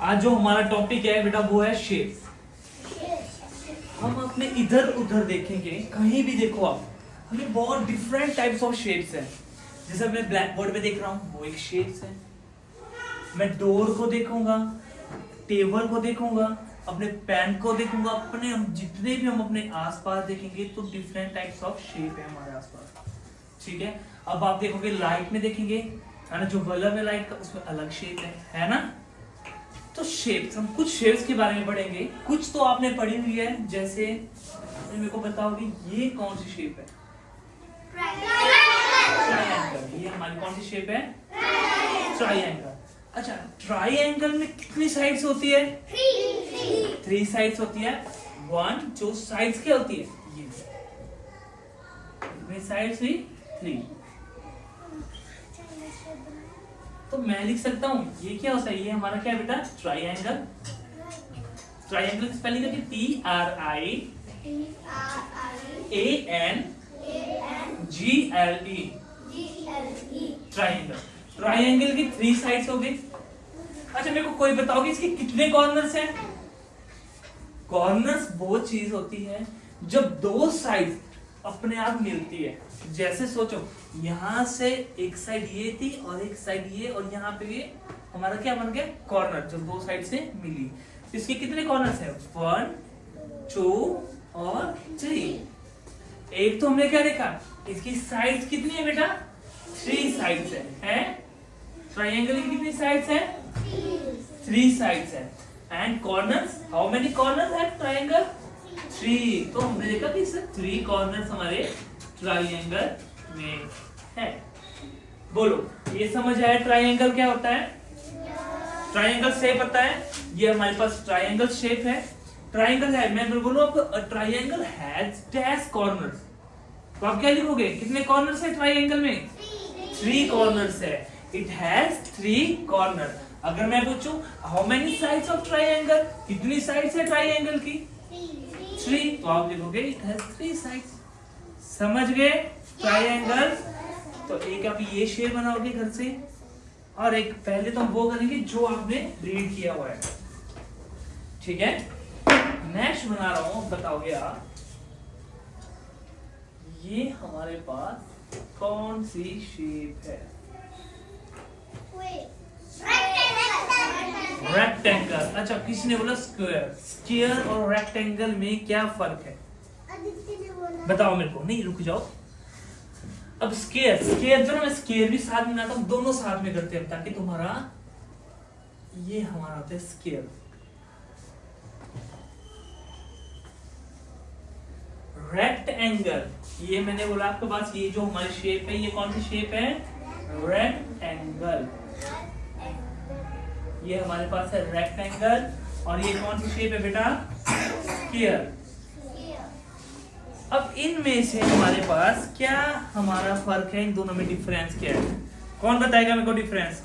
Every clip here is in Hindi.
आज जो हमारा टॉपिक है बेटा वो है शेप्स। हम अपने इधर उधर देखेंगे, कहीं भी देखो आप, हमें बहुत डिफरेंट टाइप्स ऑफ शेप्स हैं। जैसे मैं ब्लैक बोर्ड पे देख रहा हूँ, वो एक शेप्स है। मैं डोर को देखूंगा, टेबल को देखूंगा, अपने पेन को देखूंगा, अपने हम जितने भी हम अपने आसपास देखेंगे तो डिफरेंट टाइप्स ऑफ शेप है हमारे आसपास। ठीक है, अब आप देखोगे लाइट में देखेंगे, है ना, जो बल्ब है लाइट का उसमें अलग शेप है ना। तो शेप्स, हम कुछ शेप्स के बारे में पढ़ेंगे, कुछ तो आपने पढ़ी हुई है। जैसे मेरे को बताओगे ये कौन सी शेप है? ट्रायंगल। ये हमारी कौन सी शेप है? ट्रायंगल। अच्छा, ट्रायंगल में कितनी साइड्स होती है? 3 साइड्स होती है। 1 जो साइड्स क्या होती है? ये कितनी साइड्स हुई? 3। तो मैं लिख सकता हूँ ये क्या होता है? ये हमारा क्या है बेटा? ट्रायंगल। ट्रायंगल की स्पेलिंग है TRIANGLE। ट्रायंगल। ट्रायंगल की 3 साइड्स हो गई। अच्छा, मेरे को कोई बताओगे इसके कितने कॉर्नर्स हैं? कॉर्नर्स वो चीज होती है जब 2 साइड अपने आप मिलती है। जैसे सोचो, यहां से एक साइड ये थी और एक साइड ये, और यहाँ पे ये हमारा क्या बन गया? कॉर्नर, जो 2 साइड से मिली। इसके कितने कॉर्नर्स हैं? 1 2 और 3। एक तो हमने क्या देखा, इसकी साइड्स कितनी है बेटा? 3 साइड्स है? ट्रायंगल की कितनी साइड्स है? 3 साइड्स है। And corners, how many corners है ट्रायंगल? 3। तो हमने देखा कि इससे 3 कॉर्नर्स हमारे ट्रायंगल में है। बोलो, ये समझ आया ट्रायंगल क्या होता है? ट्रायंगल शेप होता है। ये हमारे पास ट्रायंगल शेप है। ट्रायंगल है, मैं बोलूं आपको, ट्रायंगल हैज डैश कॉर्नर्स। तो आप क्या लिखोगे? कितने कॉर्नर्स है ट्रायंगल में? 3 कॉर्नर्स है। It has 3 corner. अगर मैं पूछूं how many sides of triangle, कितनी साइड्स है ट्रायंगल की? 3। तो आप लिखोगे इट हैज 3 साइड्स। समझ गए ट्रायंगल? तो एक आप ये शेप बनाओगे घर से, और एक पहले तो हम वो करेंगे जो आपने रीड किया हुआ है। ठीक है, नेक्स्ट बना रहा हूं, बताओगे आप ये हमारे पास कौन सी शेप है? रेक्टेंगल। अच्छा, किसी ने बोला स्क्वायर। स्क्वायर और रेक्टेंगल में क्या फर्क है? बताओ मेरे को। नहीं, रुक जाओ। अब स्क्वायर, स्क्वायर जो ना, मैं स्क्वायर भी साथ में बनाता हूं, दोनों साथ में करते हैं ताकि तुम्हारा ये हमारा होता है स्क्वायर। रेक्टेंगल, ये मैंने बोला आपके पास, ये जो हमारी शेप है, ये कौन सी शेप है? रेक्टेंगल। ये हमारे पास है रेक्टेंगल। और ये कौन सी शेप है बेटा? स्क्वायर। अब इनमें से हमारे पास क्या हमारा फर्क है? इन दोनों में डिफरेंस क्या है? कौन बताएगा मेरे को डिफरेंस?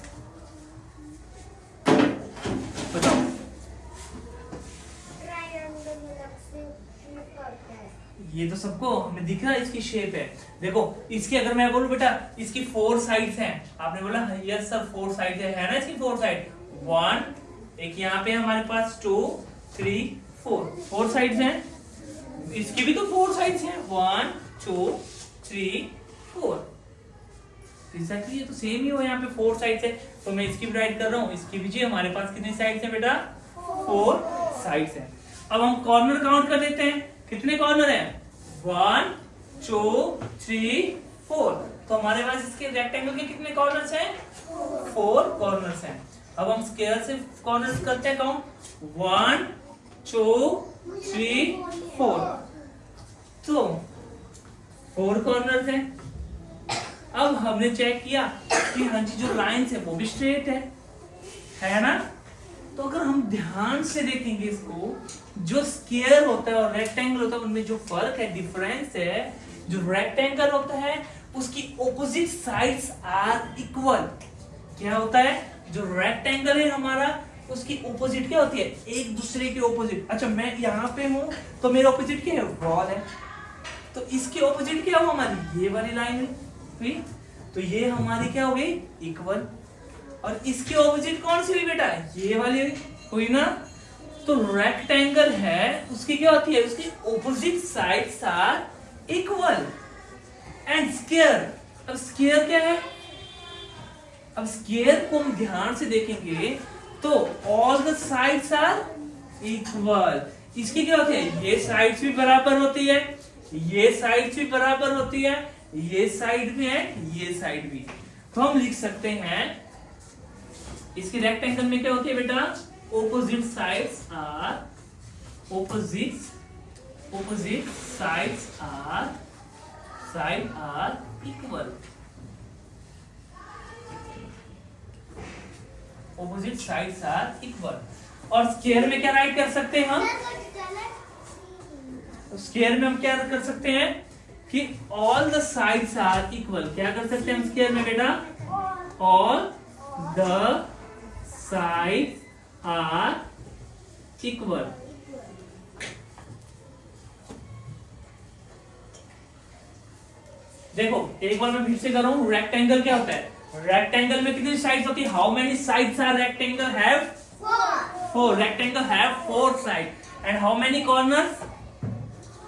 बताओ। ये तो सबको हमें दिख रहा है, इसकी शेप है। देखो, इसकी अगर मैं बोलूं बेटा, इसकी 4 साइड्स हैं। आपने बोला यस सर 4 साइड्स है ना इसकी 4 साइड। 1, एक यहाँ पे हमारे पास 2 3 4 साइड्स हैं। इसकी भी तो 4 साइड्स हैं। 1 2 3 4। एग्जैक्टली, ये तो सेम ही हो, यहाँ पे 4 साइड्स है। तो मैं इसकी भी राइट कर रहा हूँ, इसकी भी। जी, हमारे पास कितनी साइड्स है बेटा? 4 साइड्स है। अब हम कॉर्नर काउंट कर देते हैं। कितने कॉर्नर हैं? 1 2 3 4। तो हमारे पास इसके रेक्टेंगल के कितने कॉर्नर्स हैं? 4 कॉर्नर्स हैं। अब हम स्क्वायर से कॉर्नर्स करते हैं काउंट। 1 2 3 4। तो 4 कॉर्नर्स हैं। अब हमने चेक किया कि हाँ जी, जो लाइंस है वो भी स्ट्रेट है ना। तो अगर हम ध्यान से देखेंगे इसको, जो स्क्वायर होता है और रेक्टेंगल होता है, उनमें जो फर्क है, डिफरेंस है, जो रेक्टेंगल होता है उसकी ऑपोजिट साइड्स आर इक्वल। क्या होता है? जो रेक्टेंगल है हमारा, उसकी ऑपोजिट क्या होती है? एक दूसरे के ऑपोजिट। अच्छा, मैं यहाँ पे हूं तो मेरे ऑपोजिट क्या है? वॉल है। तो इसके ऑपोजिट क्या हुआ? हमारी ये वाली लाइन हुई। तो ये हमारी क्या हो गई? इक्वल। और इसके ऑपोजिट कौन सी हुई बेटा? ये वाली हुई। हुई ना। तो रेक्टेंगल है, उसकी क्या होती है, उसकी opposite sides are equal. And square, अब स्क्वायर क्या है, अब स्क्वायर को हम ध्यान से देखेंगे तो all the sides are equal. इसकी क्या होती है, ये साइड्स भी बराबर होती है, ये साइड्स भी बराबर होती है, ये साइड भी है, ये साइड भी। तो हम लिख सकते हैं इसकी रेक्टेंगल में क्या होती है बेटा, opposite sides are opposite side are equal. Opposite sides are equal. और स्क्वायर में क्या राइट कर सकते हैं हम, स्क्वायर में हम क्या कर सकते हैं कि all the sides are equal. क्या कर सकते हैं हम स्क्वायर में बेटा, all the sides are equal. देखो एक बार मैं फिर से कर रहा हूं, रेक्टेंगल क्या होता है, रेक्टेंगल में कितनी साइड्स होती है, how many sides are rectangle have, four. Rectangle have four side. And how many corners,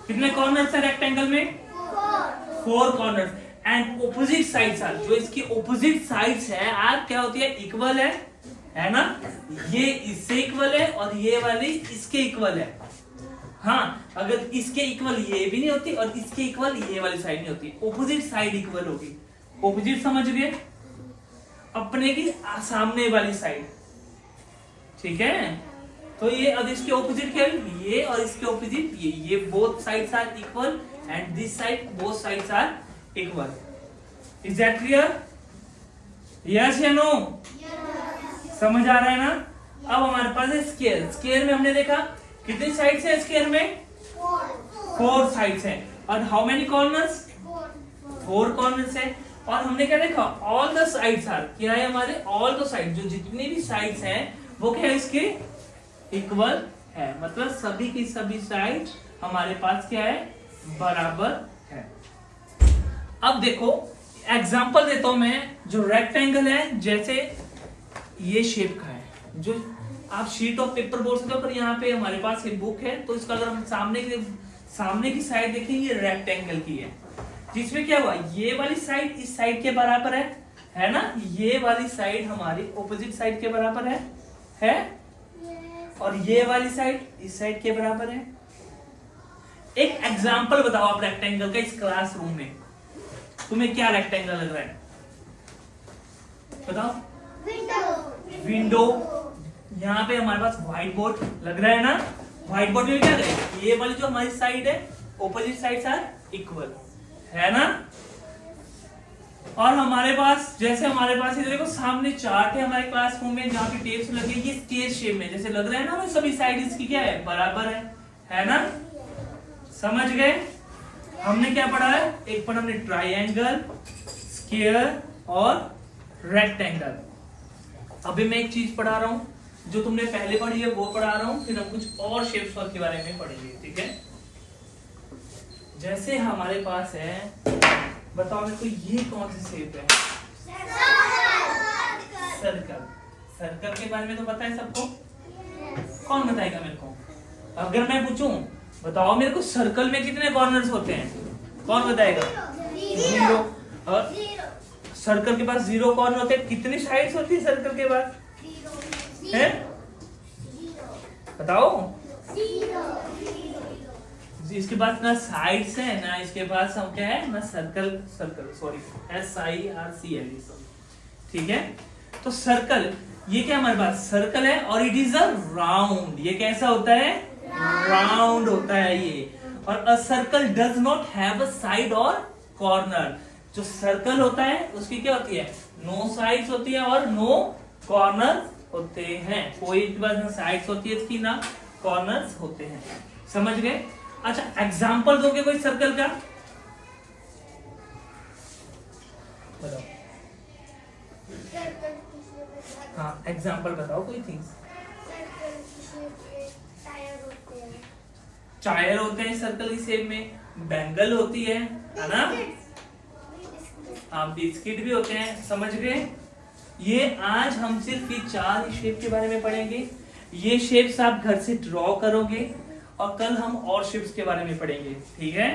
कितने कॉर्नर्स है रेक्टेंगल में, four corners. And opposite sides are, जो इसकी ऑपोजिट साइड्स है आर क्या होती है, इक्वल है ना। ये इससे इक्वल है और ये वाली इसके इक्वल है। हाँ, अगर इसके इक्वल ये भी नहीं होती और इसके इक्वल ये वाली साइड नहीं होती, ऑपोजिट साइड इक्वल होगी। ऑपोजिट समझ गए, अपने की सामने वाली साइड, ठीक है। तो ये अब इसके ऑपोजिट क्या है, ये और इसके ऑपोजिट ये both sides are equal and this side both sides are equal. Is that clear, yes या नो, समझ आ रहा है ना। अब हमारे पास है स्क्वायर। स्क्वायर में हमने देखा कितनी साइड्स है स्क्वायर में, फोर साइड्स है। और how many corners, four corners है। और हमने क्या देखा, ऑल द साइड्स आर, क्या है हमारे, ऑल द साइड, जो जितनी भी साइड्स हैं वो क्या है इसके इक्वल है। मतलब सभी की सभी साइड हमारे पास क्या है, बराबर है। अब देखो एग्जांपल देता हूं मैं, जो रेक्टेंगल है जैसे ये शेप का है, जो आप शीट ऑफ पेपर बोल सकते हो, पर यहाँ पे हमारे पास ये बुक है तो इसका अगर हम सामने की साइड देखें, ये रेक्टेंगल की है, जिसमें क्या हुआ, ये वाली साइड इस साइड के बराबर है ना, ये वाली साइड हमारी ऑपोजिट साइड के बराबर है और ये वाली साइड इस साइड के बराबर है। एक एग्जांपल बताओ आप रेक्टेंगल का इस क्लासरूम में, तुम्हें क्या रेक्टेंगल लग रहा है, बताओ। विंडो। यहाँ पे हमारे पास व्हाइट बोर्ड लग रहा है ना, व्हाइट बोर्ड में क्या है, ये वाली जो हमारी साइड है ऑपोजिट साइड्स आर इक्वल, है ना। और हमारे पास जैसे हमारे पास ये देखो सामने चार्ट है हमारे क्लासरूम में, जहाँ पे टेप्स लगे, ये स्केल शेप में जैसे लग रहा है ना, सभी साइड इसकी क्या है, बराबर है ना। समझ गए, हमने क्या पढ़ा है, एक पर हमने ट्राइंगल, स्क्वायर और रेक्टेंगल। अभी मैं एक चीज पढ़ा रहा हूं जो तुमने पहले पढ़ी है वो पढ़ा रहा हूं, फिर हम कुछ और शेप्स के बारे में पढ़ेंगे, ठीक है। जैसे हमारे पास है, बताओ मेरे को ये कौन सी शेप है, सर्कल। सर्कल के बारे में तो पता है सबको, कौन बताएगा मेरे को। अगर मैं पूछूं बताओ मेरे को सर्कल में कितने कॉर्नर्स होते हैं, कौन बताएगा, 0। और सर्कल के पास 0 कॉर्नर होते हैं, कितनी साइड्स होती है सर्कल के पास, है बताओ। इसके पास ना साइड्स है ना इसके पास हम क्या है ना सर्कल, सॉरी SIRCL, ठीक है। तो सर्कल ये क्या हमारे पास सर्कल है और इट इज अ राउंड, ये कैसा होता है, राउंड होता है ये। और a circle does not have a side और कॉर्नर। जो सर्कल होता है उसकी क्या होती है, नो साइड्स होती है और नो कॉर्नर होते हैं। कोई के पास ना साइड्स होती है इसकी ना कॉर्नर्स होते हैं, समझ गए। अच्छा एग्जांपल दोगे कोई सर्कल का, बताओ। हाँ एग्जांपल बताओ कोई थिंग्स। टायर होते हैं सर्कल की शेप में, बैंगल होती है ना, हाँ बिस्किट भी होते हैं, समझ गए। ये आज हम सिर्फ ये 4 शेप के बारे में पढ़ेंगे। ये शेप्स आप घर से ड्रॉ करोगे और कल हम और शेप्स के बारे में पढ़ेंगे, ठीक है।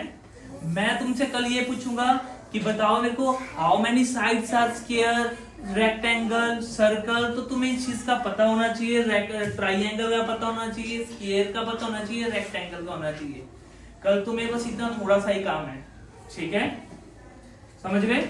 मैं तुमसे कल ये पूछूंगा कि बताओ मेरे को how many sides are square, rectangle, circle, तो तुम्हें इस चीज का पता होना चाहिए, ट्राइंगल का पता होना चाहिए, स्क्वायर का पता होना चाहिए, रेक्टेंगल का होना चाहिए। कल तुम्हें बस इतना थोड़ा सा ही काम है, ठीक है, समझ गए।